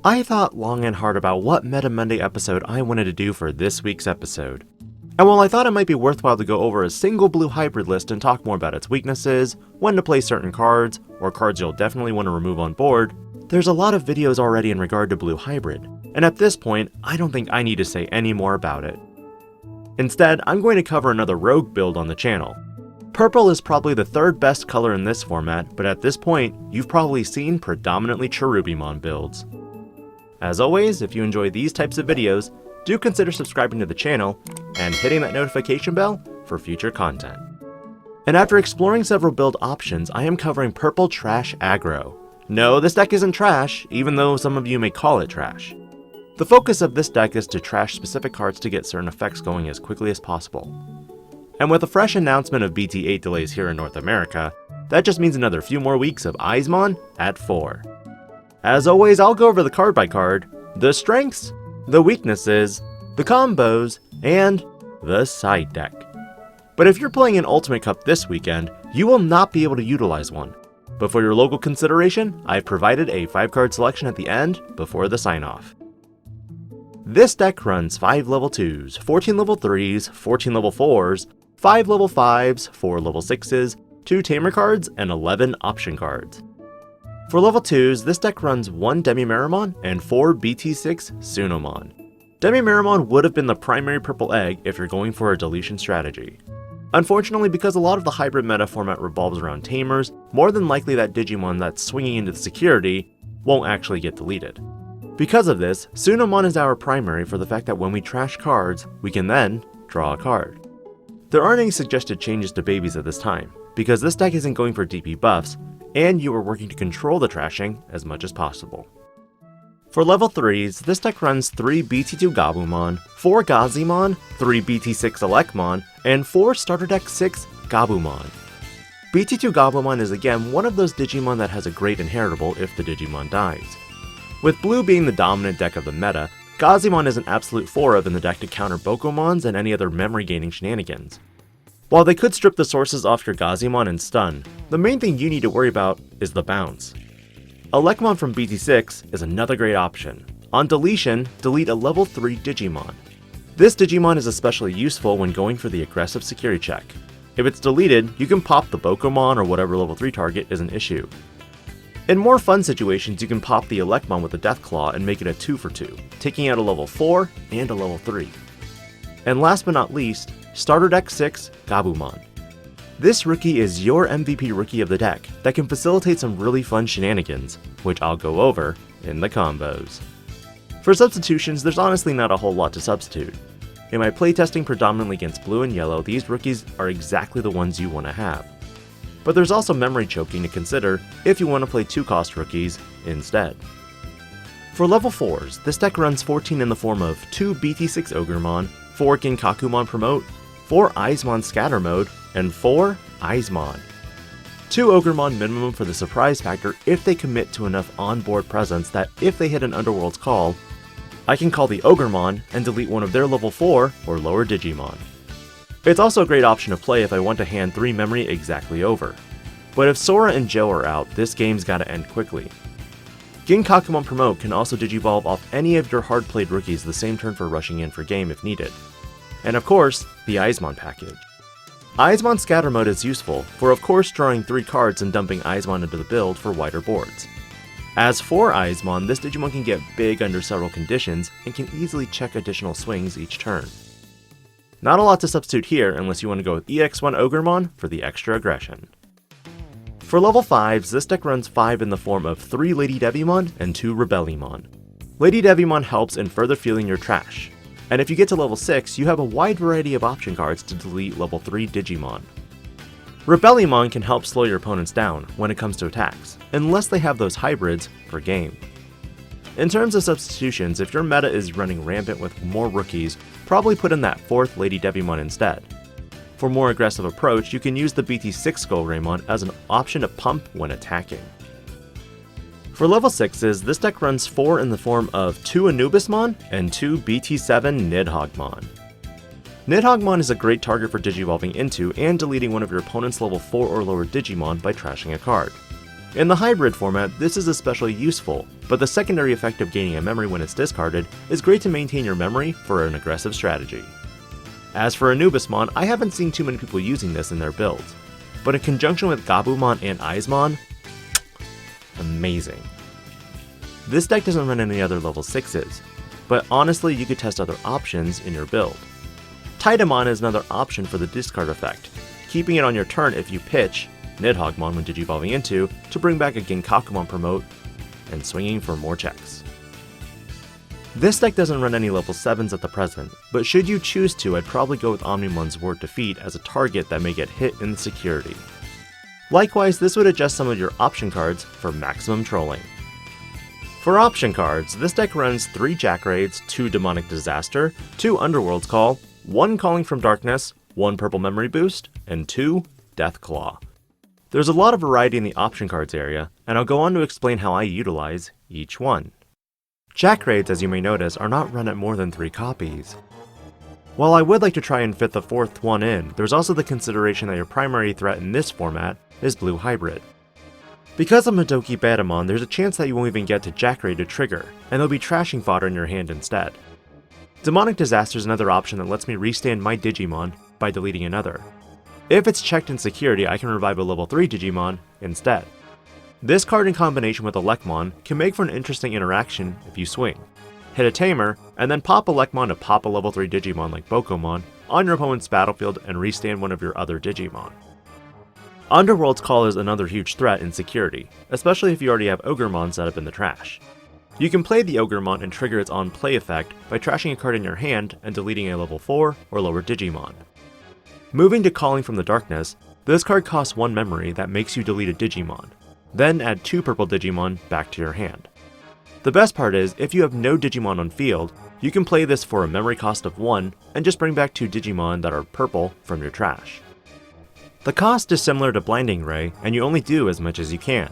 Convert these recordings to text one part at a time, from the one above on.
I thought long and hard about what Meta Monday episode I wanted to do for this week's episode. And while I thought it might be worthwhile to go over a single blue hybrid list and talk more about its weaknesses, when to play certain cards, or cards you'll definitely want to remove on board, there's a lot of videos already in regard to blue hybrid, and at this point, I don't think I need to say any more about it. Instead, I'm going to cover another rogue build on the channel. Purple is probably the third best color in this format, but at this point, you've probably seen predominantly Cherubimon builds. As always, if you enjoy these types of videos, do consider subscribing to the channel and hitting that notification bell for future content. And after exploring several build options, I am covering Purple Trash Aggro. No, this deck isn't trash, even though some of you may call it trash. The focus of this deck is to trash specific cards to get certain effects going as quickly as possible. And with a fresh announcement of BT8 delays here in North America, that just means another few more weeks of Eyesmon at 4. As always, I'll go over the card by card, the strengths, the weaknesses, the combos, and the side deck. But if you're playing an Ultimate Cup this weekend, you will not be able to utilize one. But for your local consideration, I've provided a 5-card selection at the end before the sign-off. This deck runs 5 level 2s, 14 level 3s, 14 level 4s, 5 level 5s, 4 level 6s, 2 Tamer cards, and 11 option cards. For level 2s, this deck runs 1 Demi-Meramon and 4 BT6 Sunomon. Demi-Meramon would have been the primary purple egg if you're going for a deletion strategy. Unfortunately, because a lot of the hybrid meta format revolves around Tamers, more than likely that Digimon that's swinging into the security won't actually get deleted. Because of this, Sunomon is our primary for the fact that when we trash cards, we can then draw a card. There aren't any suggested changes to babies at this time, because this deck isn't going for DP buffs, and you are working to control the trashing as much as possible. For level 3s, this deck runs 3 BT2 Gabumon, 4 Gazimon, 3 BT6 Elecmon, and 4 Starter Deck 6 Gabumon. BT2 Gabumon is again one of those Digimon that has a great inheritable if the Digimon dies. With blue being the dominant deck of the meta, Gazimon is an absolute 4-of in the deck to counter Bokomons and any other memory gaining shenanigans. While they could strip the sources off your Gazimon and stun, the main thing you need to worry about is the bounce. Elecmon from BT6 is another great option. On deletion, delete a level 3 Digimon. This Digimon is especially useful when going for the aggressive security check. If it's deleted, you can pop the Bokomon or whatever level 3 target is an issue. In more fun situations, you can pop the Elecmon with a Deathclaw and make it a 2-for-2, taking out a level 4 and a level 3. And last but not least, Starter Deck 6 Gabumon. This rookie is your MVP rookie of the deck that can facilitate some really fun shenanigans, which I'll go over in the combos. For substitutions, there's honestly not a whole lot to substitute. In my playtesting predominantly against blue and yellow, these rookies are exactly the ones you want to have. But there's also memory choking to consider if you want to play 2-cost rookies instead. For level 4s, this deck runs 14 in the form of 2 BT6 Ogremon, 4 Ginkakumon Promote, 4 Eyesmon Scatter Mode, and 4 Eyesmon. 2 Ogremon minimum for the surprise factor if they commit to enough onboard presence that if they hit an Underworld's call, I can call the Ogremon and delete one of their level 4 or lower Digimon. It's also a great option to play if I want to hand 3 memory exactly over. But if Sora and Joe are out, this game's gotta end quickly. Ginkakumon Promote can also digivolve off any of your hard-played rookies the same turn for rushing in for game if needed. And of course, the Eyesmon package. Eyesmon Scatter Mode is useful for of course drawing 3 cards and dumping Eyesmon into the build for wider boards. As for Eyesmon, this Digimon can get big under several conditions and can easily check additional swings each turn. Not a lot to substitute here unless you want to go with EX1 Ogremon for the extra aggression. For level 5s, this deck runs 5 in the form of 3 Lady Devimon and 2 Rebellymon. Lady Devimon helps in further fueling your trash, and if you get to level 6, you have a wide variety of option cards to delete level 3 Digimon. Rebellymon can help slow your opponents down when it comes to attacks, unless they have those hybrids for game. In terms of substitutions, if your meta is running rampant with more rookies, probably put in that 4th Lady Devimon instead. For more aggressive approach, you can use the BT6 Skullgreymon as an option to pump when attacking. For level 6s, this deck runs 4 in the form of 2 Anubismon and 2 BT7 Nidhoggmon. Nidhoggmon is a great target for digivolving into and deleting one of your opponent's level 4 or lower Digimon by trashing a card. In the hybrid format, this is especially useful, but the secondary effect of gaining a memory when it's discarded is great to maintain your memory for an aggressive strategy. As for Anubismon, I haven't seen too many people using this in their builds, but in conjunction with Gabumon and Eyesmon, amazing. This deck doesn't run any other level 6s, but honestly you could test other options in your build. Titamon is another option for the discard effect, keeping it on your turn if you pitch Nidhoggmon when Digivolving into to bring back a Genkakumon promote, and swinging for more checks. This deck doesn't run any level 7s at the present, but should you choose to, I'd probably go with Omnimon's Ward Defeat as a target that may get hit in security. Likewise, this would adjust some of your option cards for maximum trolling. For option cards, this deck runs 3 Jack Raids, 2 Demonic Disaster, 2 Underworld's Call, 1 Calling from Darkness, 1 Purple Memory Boost, and 2 Deathclaw. There's a lot of variety in the option cards area, and I'll go on to explain how I utilize each one. Jack Raids, as you may notice, are not run at more than 3 copies. While I would like to try and fit the 4th one in, there's also the consideration that your primary threat in this format is Blue Hybrid. Because of Madoki Batamon, there's a chance that you won't even get to Jack Raid to trigger, and they'll be trashing fodder in your hand instead. Demonic Disaster is another option that lets me restand my Digimon by deleting another. If it's checked in security, I can revive a level 3 Digimon instead. This card in combination with Elecmon can make for an interesting interaction if you swing. Hit a Tamer, and then pop Elecmon to pop a level 3 Digimon like Bokomon on your opponent's battlefield and restand one of your other Digimon. Underworld's Call is another huge threat in security, especially if you already have Ogremon set up in the trash. You can play the Ogremon and trigger its on-play effect by trashing a card in your hand and deleting a level 4 or lower Digimon. Moving to Calling from the Darkness, this card costs 1 memory that makes you delete a Digimon, then add 2 purple Digimon back to your hand. The best part is, if you have no Digimon on field, you can play this for a memory cost of 1 and just bring back 2 Digimon that are purple from your trash. The cost is similar to Blinding Ray, and you only do as much as you can.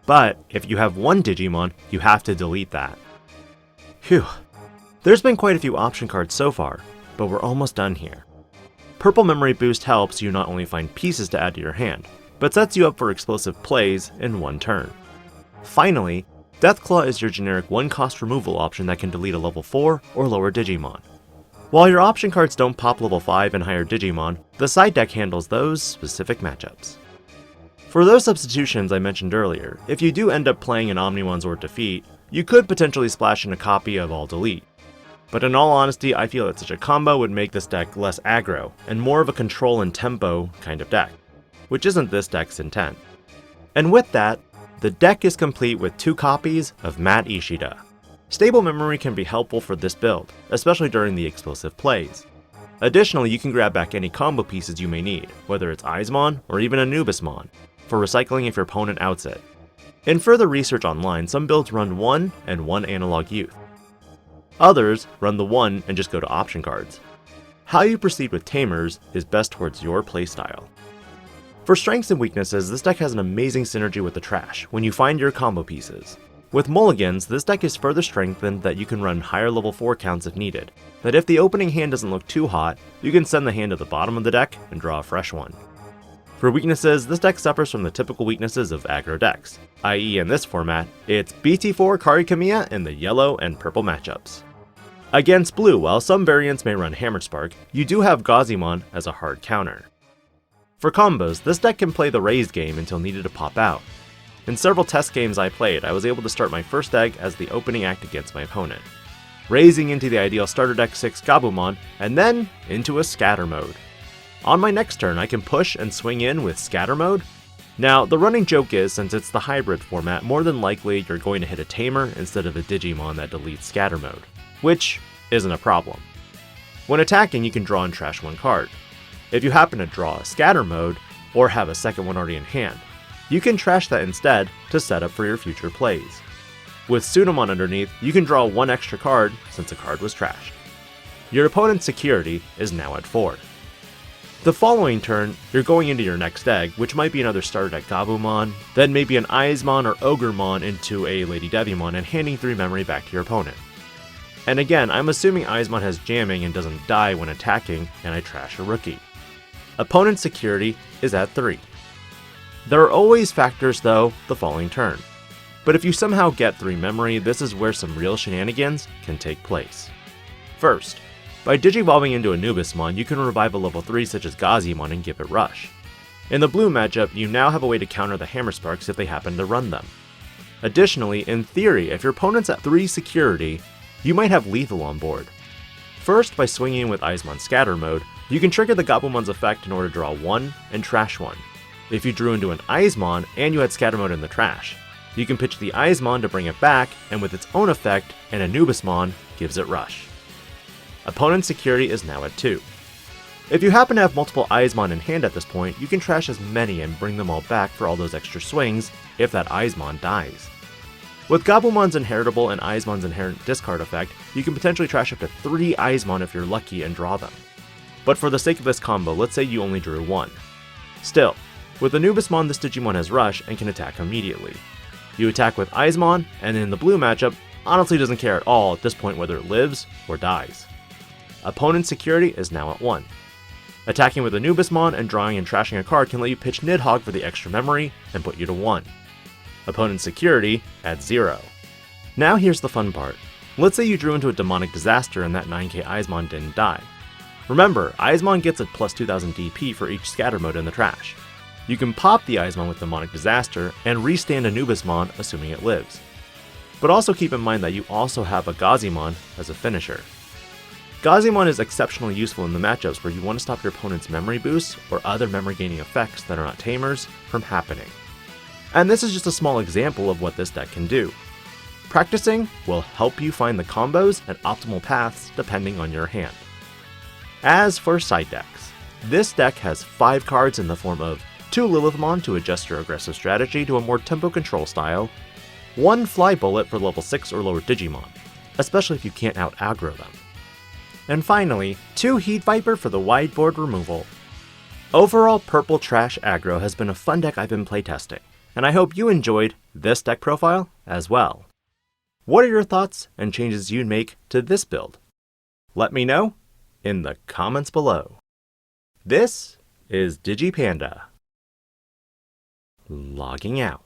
But if you have 1 Digimon, you have to delete that. Phew. There's been quite a few option cards so far, but we're almost done here. Purple Memory Boost helps you not only find pieces to add to your hand, but sets you up for explosive plays in 1 turn. Finally, Deathclaw is your generic 1-cost removal option that can delete a level 4 or lower Digimon. While your option cards don't pop level 5 and higher Digimon, the side deck handles those specific matchups. For those substitutions I mentioned earlier, if you do end up playing an Omnimon's Ward Defeat, you could potentially splash in a copy of All Delete. But in all honesty, I feel that such a combo would make this deck less aggro, and more of a control and tempo kind of deck, which isn't this deck's intent. And with that, the deck is complete with 2 copies of Matt Ishida. Stable memory can be helpful for this build, especially during the explosive plays. Additionally, you can grab back any combo pieces you may need, whether it's Eyesmon or even Anubismon, for recycling if your opponent outs it. In further research online, some builds run 1 and 1 Analog Youth. Others run the 1 and just go to option cards. How you proceed with Tamers is best towards your playstyle. For strengths and weaknesses, this deck has an amazing synergy with the trash when you find your combo pieces. With mulligans, this deck is further strengthened that you can run higher level 4 counts if needed, that if the opening hand doesn't look too hot, you can send the hand to the bottom of the deck and draw a fresh one. For weaknesses, this deck suffers from the typical weaknesses of aggro decks, i.e. in this format, it's BT4 Karikamiya in the yellow and purple matchups. Against blue, while some variants may run Hammered Spark, you do have Gazimon as a hard counter. For combos, this deck can play the raised game until needed to pop out. In several test games I played, I was able to start my first egg as the opening act against my opponent, raising into the ideal starter deck 6 Gabumon, and then into a Scatter Mode. On my next turn, I can push and swing in with Scatter Mode. Now, the running joke is, since it's the hybrid format, more than likely you're going to hit a Tamer instead of a Digimon that deletes Scatter Mode, which isn't a problem. When attacking, you can draw and trash 1 card. If you happen to draw a Scatter Mode, or have a second one already in hand, you can trash that instead to set up for your future plays. With Tsunomon underneath, you can draw 1 extra card since a card was trashed. Your opponent's security is now at 4. The following turn, you're going into your next egg, which might be another starter deck Gabumon, then maybe an Eyesmon or Ogremon into a Lady Devimon and handing 3 memory back to your opponent. And again, I'm assuming Eyesmon has jamming and doesn't die when attacking, and I trash a rookie. Opponent's security is at 3. There are always factors though the following turn, but if you somehow get 3 memory, this is where some real shenanigans can take place. First, by Digivolving into Anubismon, you can revive a level 3 such as Gazimon and give it Rush. In the blue matchup, you now have a way to counter the Hammer Sparks if they happen to run them. Additionally, in theory, if your opponent's at 3 security, you might have lethal on board. First, by swinging with Eyesmon Scatter Mode, you can trigger the Gobumon's effect in order to draw 1 and trash 1. If you drew into an Eyesmon and you had Scatter Mode in the trash, you can pitch the Eyesmon to bring it back, and with its own effect, an Anubismon gives it Rush. Opponent's security is now at 2. If you happen to have multiple Eyesmon in hand at this point, you can trash as many and bring them all back for all those extra swings if that Eyesmon dies. With Gabumon's inheritable and Eyesmon's inherent discard effect, you can potentially trash up to 3 Eyesmon if you're lucky and draw them. But for the sake of this combo, let's say you only drew 1. Still, with Anubismon, this Digimon has Rush and can attack immediately. You attack with Eyesmon, and in the blue matchup, honestly doesn't care at all at this point whether it lives or dies. Opponent's security is now at 1. Attacking with Anubismon and drawing and trashing a card can let you pitch Nidhogg for the extra memory and put you to 1. Opponent's security at 0. Now here's the fun part. Let's say you drew into a Demonic Disaster and that 9k Eyesmon didn't die. Remember, Eyesmon gets a plus 2000 DP for each Scatter Mode in the trash. You can pop the Eyesmon with Demonic Disaster and restand Anubismon assuming it lives. But also keep in mind that you also have a Gazimon as a finisher. Gazimon is exceptionally useful in the matchups where you want to stop your opponent's memory boosts or other memory gaining effects that are not Tamers from happening. And this is just a small example of what this deck can do. Practicing will help you find the combos and optimal paths depending on your hand. As for side decks, this deck has 5 cards in the form of 2 Lilithmon to adjust your aggressive strategy to a more tempo control style, 1 Fly Bullet for level 6 or lower Digimon, especially if you can't out-aggro them. And finally, 2 Heat Viper for the wide board removal. Overall, Purple Trash Aggro has been a fun deck I've been playtesting, and I hope you enjoyed this deck profile as well. What are your thoughts and changes you'd make to this build? Let me know in the comments below. This is DIGI-PANDA, logging out.